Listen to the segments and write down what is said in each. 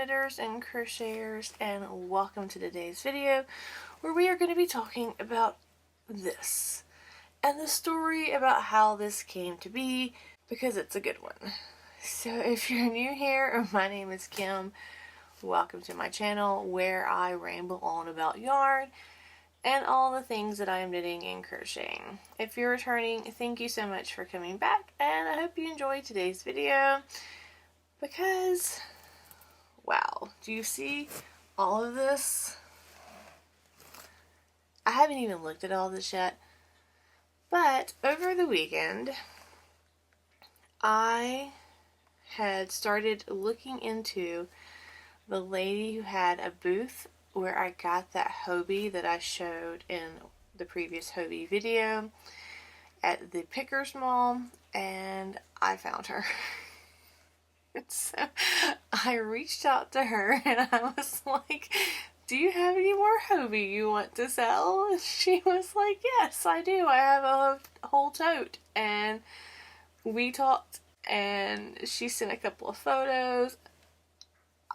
knitters and crocheters, and welcome to today's video where we are going to be talking about this and the story about how this came to be, because it's a good one. So if you're new here, my name is Kim. Welcome to my channel where I ramble on about yarn and all the things that I am knitting and crocheting. If you're returning, thank you so much for coming back, and I hope you enjoyed today's video because, wow, do you see all of this? I haven't even looked at all this yet, but over the weekend I had started looking into the lady who had a booth where I got that Hobbii that I showed in the previous Hobbii video at the Pickers Mall, and I found her. So I reached out to her and I was like, do you have any more Hobbii you want to sell? And she was like, yes, I do. I have a whole tote. And we talked and she sent a couple of photos.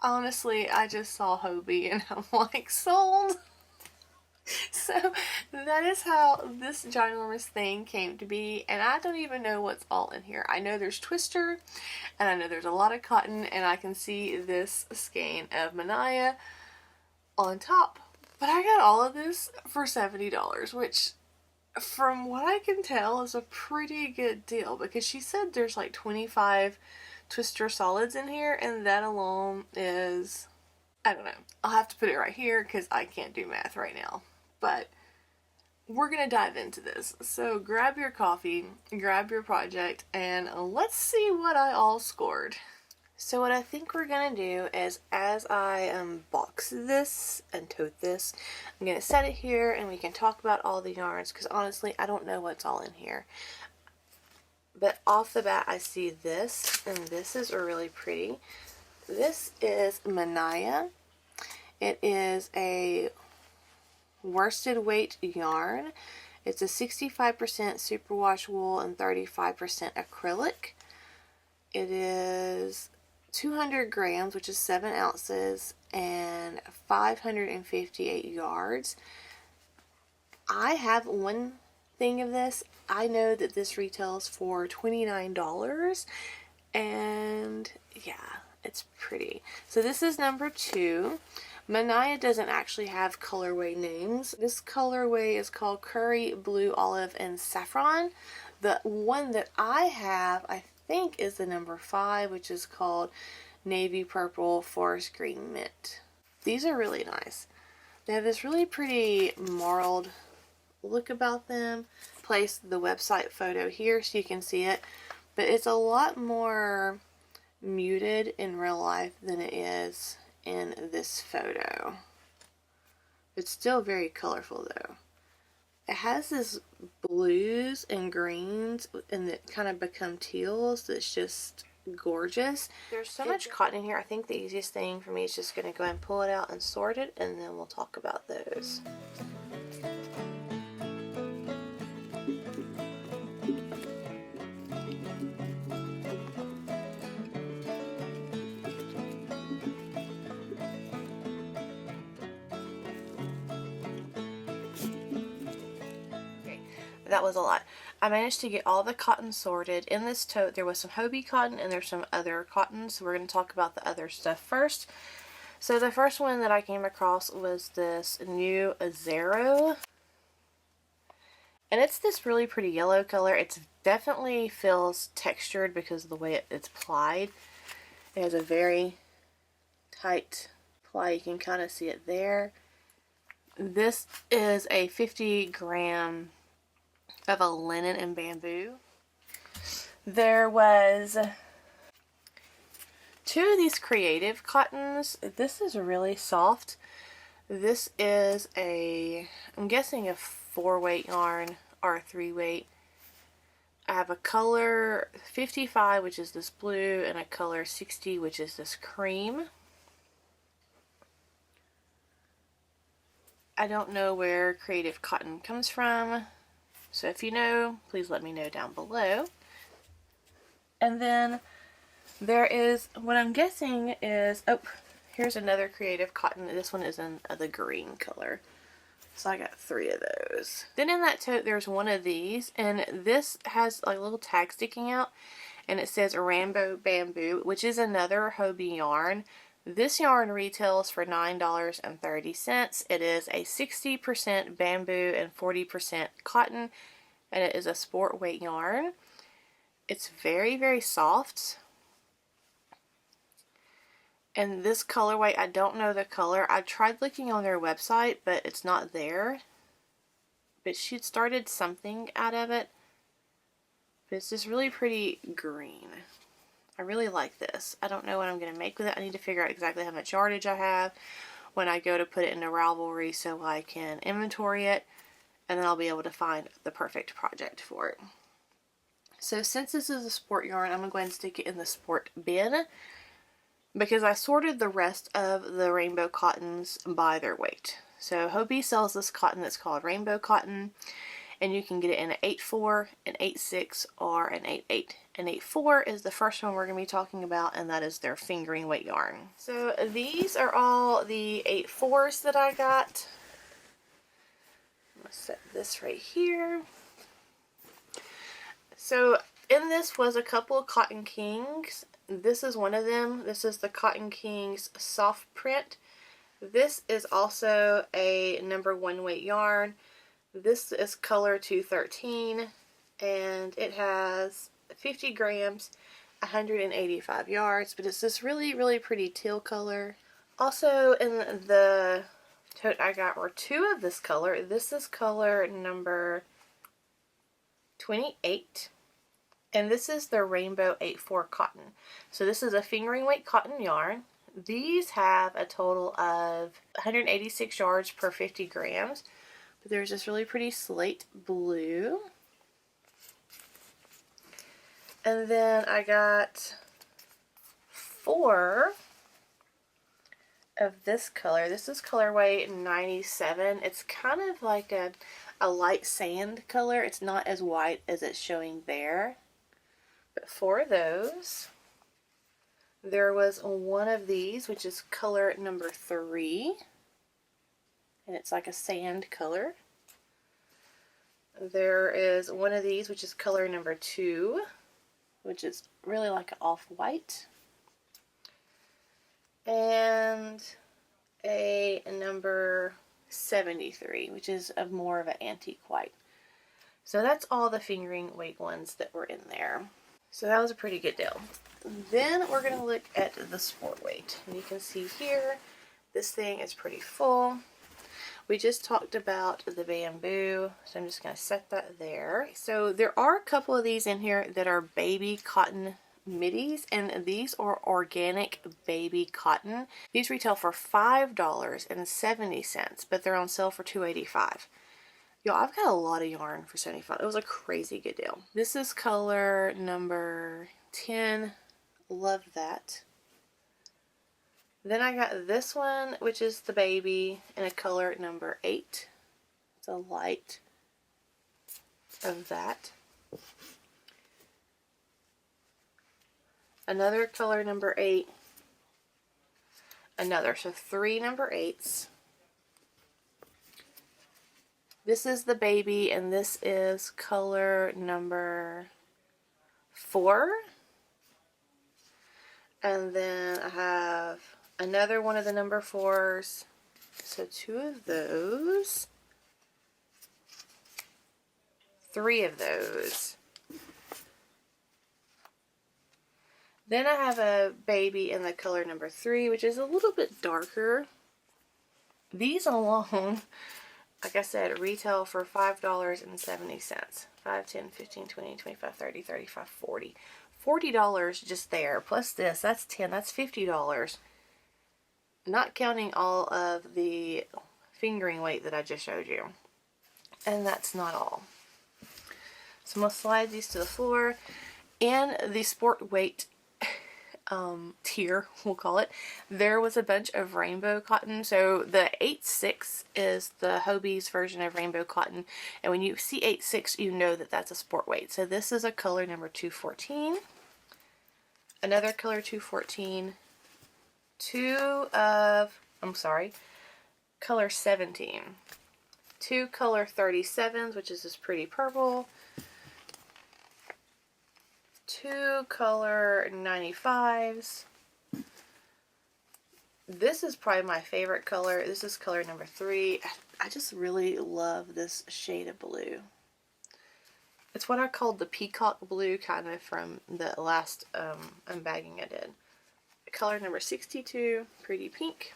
Honestly, I just saw Hobbii and I'm like, sold. So that is how this ginormous thing came to be, and I don't even know what's all in here. I know there's twister, and I know there's a lot of cotton, and I can see this skein of Manaya on top. But I got all of this for $70, which from what I can tell is a pretty good deal, because she said there's like 25 twister solids in here, and that alone is, I don't know. I'll have to put it right here because I can't do math right now. But we're going to dive into this. So grab your coffee, grab your project, and let's see what I all scored. So what I think we're going to do is, as I box this and tote this, I'm going to set it here and we can talk about all the yarns, because honestly I don't know what's all in here. But off the bat I see this, and this is really pretty. This is Manaya. It is a worsted weight yarn. It's a 65% superwash wool and 35% acrylic. It is 200 grams, which is 7 ounces, and 558 yards. I have one thing of this. I know that this retails for $29, and yeah, it's pretty. So this is number 2. Manaya doesn't actually have colorway names. This colorway is called Curry, Blue, Olive, and Saffron. The one that I have, I think, is the number 5, which is called Navy Purple, Forest Green, Mint. These are really nice. They have this really pretty marled look about them. Place the website photo here so you can see it, but it's a lot more muted in real life than it is in this photo. It's still very colorful though. It has this blues and greens and that kind of become teals that's just gorgeous. There's so much cotton in here. I think the easiest thing for me is just going to go ahead and pull it out and sort it, and then we'll talk about those. That was a lot. I managed to get all the cotton sorted. In this tote there was some Hobbii cotton and there's some other cotton, so we're going to talk about the other stuff first. So the first one that I came across was this new Arezzo, and it's this really pretty yellow color. It definitely feels textured because of the way it's plied. It has a very tight ply. You can kind of see it there. This is a 50 gram of a linen and bamboo. There was 2 of these creative cottons. This is really soft. This is I'm guessing a 4-weight yarn or a 3-weight. I have a color 55, which is this blue, and a color 60, which is this cream. I don't know where creative cotton comes from, so if you know, please let me know down below. And then there is, what I'm guessing is, oh, Here's another creative cotton. This one is in the green color. So I got 3 of those. Then in that tote there's one of these, and this has like a little tag sticking out, and it says Rainbow Bamboo, which is another Hobbii yarn. This yarn retails for $9.30. It is a 60% bamboo and 40% cotton, and it is a sport weight yarn. It's very, very soft. And this colorway, I don't know the color. I tried looking on their website, but it's not there. But she had started something out of it. But it's just really pretty green. I really like this. I don't know what I'm going to make with it. I need to figure out exactly how much yardage I have when I go to put it into Ravelry so I can inventory it. And then I'll be able to find the perfect project for it. So since this is a sport yarn, I'm going to go ahead and stick it in the sport bin, because I sorted the rest of the rainbow cottons by their weight. So Hobbii sells this cotton that's called rainbow cotton, and you can get it in an 8/4, an 8/6, or an 8/8. An 8/4 is the first one we're going to be talking about, and that is their fingering weight yarn. So these are all the 8/4s that I got. I'm going to set this right here. So in this was a couple of Cotton Kings. This is one of them. This is the Cotton Kings soft print. This is also a #1 weight yarn. This is color 213, and it has 50 grams, 185 yards, but it's this really, really pretty teal color. Also in the tote I got were 2 of this color. This is color number 28. And this is the Rainbow 8/4 cotton. So this is a fingering weight cotton yarn. These have a total of 186 yards per 50 grams. But there's this really pretty slate blue. And then I got 4 of this color. This is colorway 97. It's kind of like a light sand color. It's not as white as it's showing there. But 4 of those. There was one of these, which is color number 3. And it's like a sand color. There is one of these, which is color number 2, which is really like an off-white. And a number 73, which is of more of an antique white. So that's all the fingering weight ones that were in there. So that was a pretty good deal. Then we're going to look at the sport weight. And you can see here, this thing is pretty full. We just talked about the bamboo, so I'm just going to set that there. So there are a couple of these in here that are baby cotton middies, and these are organic baby cotton. These retail for $5.70, but they're on sale for $2.85. Yo, I've got a lot of yarn for $75. It was a crazy good deal. This is color number 10. Love that. Then I got this one, which is the baby, in a color number 8. It's a light of that. Another color number 8. Another. So 3 number 8s. This is the baby, and this is color number 4. And then I have another one of the number 4s. So 2 of those. 3 of those. Then I have a baby in the color number 3, which is a little bit darker. These alone, like I said, retail for $5.70. 5, 10, 15, 20, 25, 30, 35, 40. $40 just there. Plus this, that's 10, that's $50. Not counting all of the fingering weight that I just showed you. And that's not all. So I'm going to slide these to the floor. In the sport weight tier, we'll call it, there was a bunch of rainbow cotton. So the 8/6 is the Hobbie's version of rainbow cotton, and when you see 8/6 you know that that's a sport weight. So this is a color number 214, another color 214, color 17. 2 color 37s, which is this pretty purple. 2 color 95s. This is probably my favorite color. This is color number 3. I just really love this shade of blue. It's what I called the peacock blue, kind of from the last unbagging I did. Color number 62, pretty pink.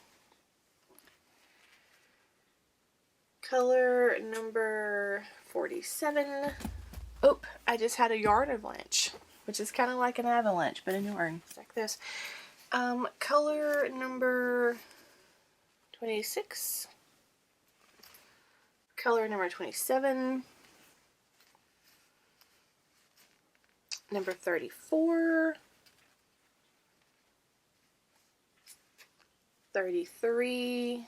Color number 47. Oh, I just had a yarn avalanche, which is kind of like an avalanche, but in yarn. It's like this. Color number 26. Color number 27. Number 34. 33.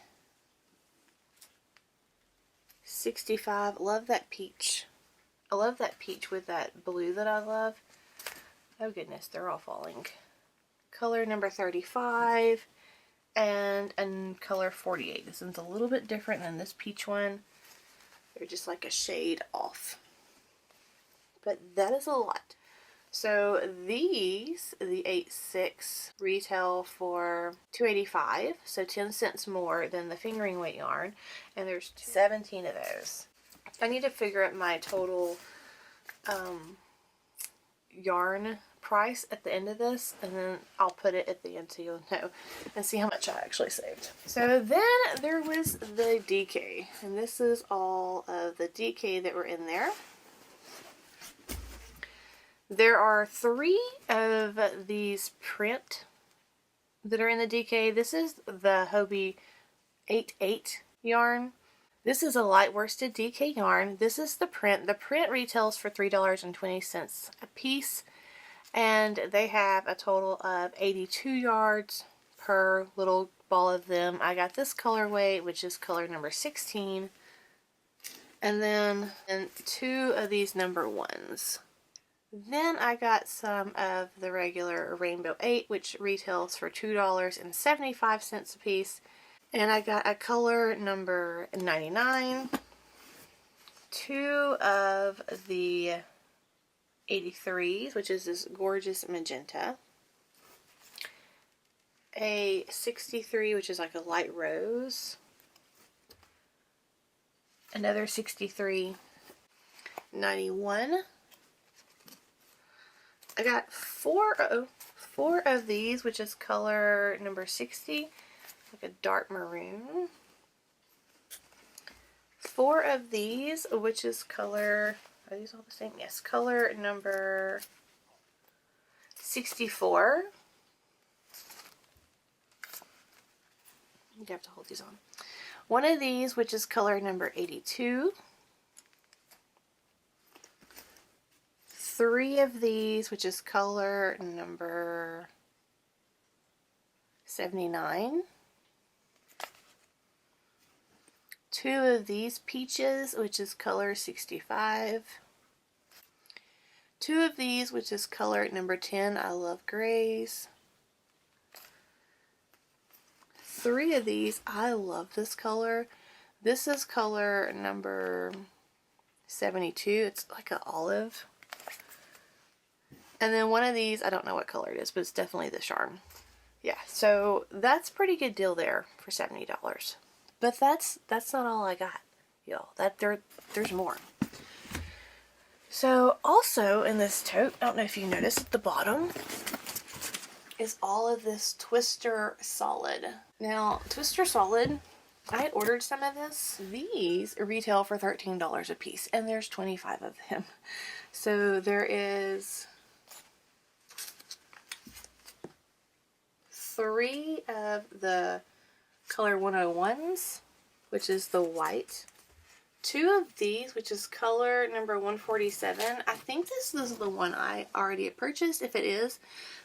65. Love that peach. I love that peach with that blue that I love. Oh goodness, they're all falling. Color number 35 and color 48. This one's a little bit different than this peach one. They're just like a shade off. But that is a lot. So these, the 8/6, retail for $2.85, so 10 cents more than the fingering weight yarn, and there's 17 of those. I need to figure out my total yarn price at the end of this, and then I'll put it at the end so you'll know and see how much I actually saved. So then there was the DK, and this is all of the DK that were in there. There are 3 of these print that are in the DK. This is the Hobbii 8/8 yarn. This is a light worsted DK yarn. This is the print. The print retails for $3.20 a piece, and they have a total of 82 yards per little ball of them. I got this colorway, which is color number 16, and then 2 of these number 1s. Then I got some of the regular Rainbow 8, which retails for $2.75 a piece. And I got a color number 99, 2 of the 83s, which is this gorgeous magenta, a 63, which is like a light rose, another 63, 91. I got 4 of these, which is color number 60, like a dark maroon. 4 of these, which is color, are these all the same? Yes, color number 64. You have to hold these on. 1 of these, which is color number 82. 3 of these, which is color number 79. 2 of these peaches, which is color 65. 2 of these, which is color number 10. I love grays. 3 of these, I love this color. This is color number 72. It's like an olive. And then 1 of these, I don't know what color it is, but it's definitely this yarn. Yeah, so that's a pretty good deal there for $70. But that's not all I got, y'all. There's more. So also in this tote, I don't know if you noticed at the bottom, is all of this Twister Solid. Now, Twister Solid, I had ordered some of this. These retail for $13 a piece, and there's 25 of them. So there is 3 of the color 101s, which is the white. 2 of these, which is color number 147. I think this is the one I already purchased. If it is,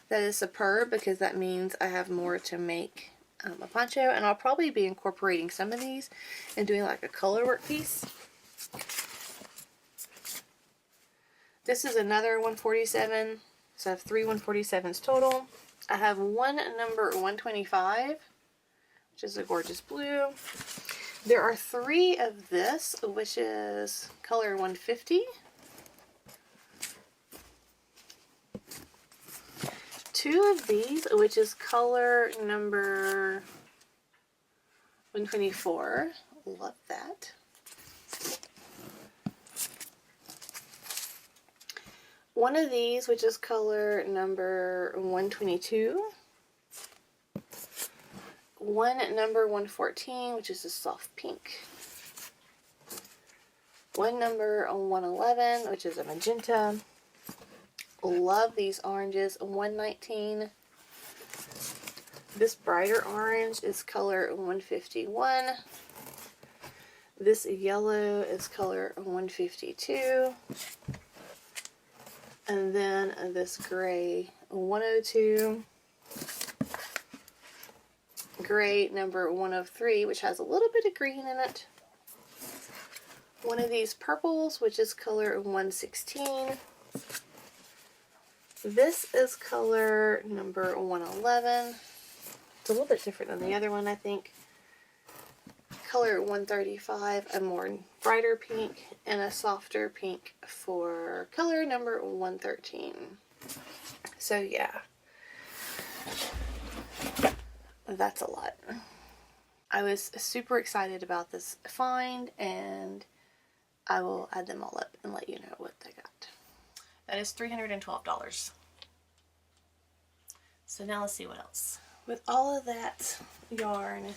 that is superb, because that means I have more to make a poncho, and I'll probably be incorporating some of these and doing like a color work piece. This is another 147, so I have 3 147s total. I have one number 125, which is a gorgeous blue. There are 3 of this, which is color 150. 2 of these, which is color number 124. Love that. One of these, which is color number 122. One number 114, which is a soft pink. One number 111, which is a magenta. Love these oranges. 119. This brighter orange is color 151. This yellow is color 152. And then this gray 102. Gray number 103, which has a little bit of green in it. One of these purples, which is color 116. This is color number 111. It's a little bit different than the other one, I think. Color 135, a more brighter pink, and a softer pink for color number 113. So yeah, that's a lot. I was super excited about this find, and I will add them all up and let you know what I got. That is $312. So now let's see what else. With all of that yarn,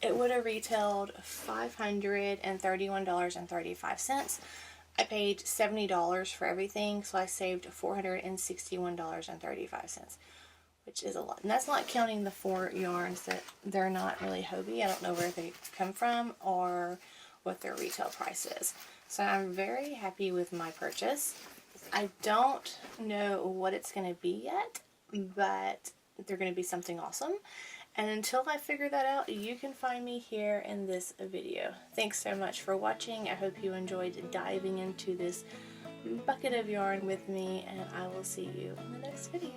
it would have retailed $531.35. I paid $70 for everything, so I saved $461.35, which is a lot. And that's not counting the 4 yarns that they're not really Hobbii. I don't know where they come from or what their retail price is. So I'm very happy with my purchase. I don't know what it's going to be yet, but they're going to be something awesome. And until I figure that out, you can find me here in this video. Thanks so much for watching. I hope you enjoyed diving into this bucket of yarn with me, and I will see you in the next video.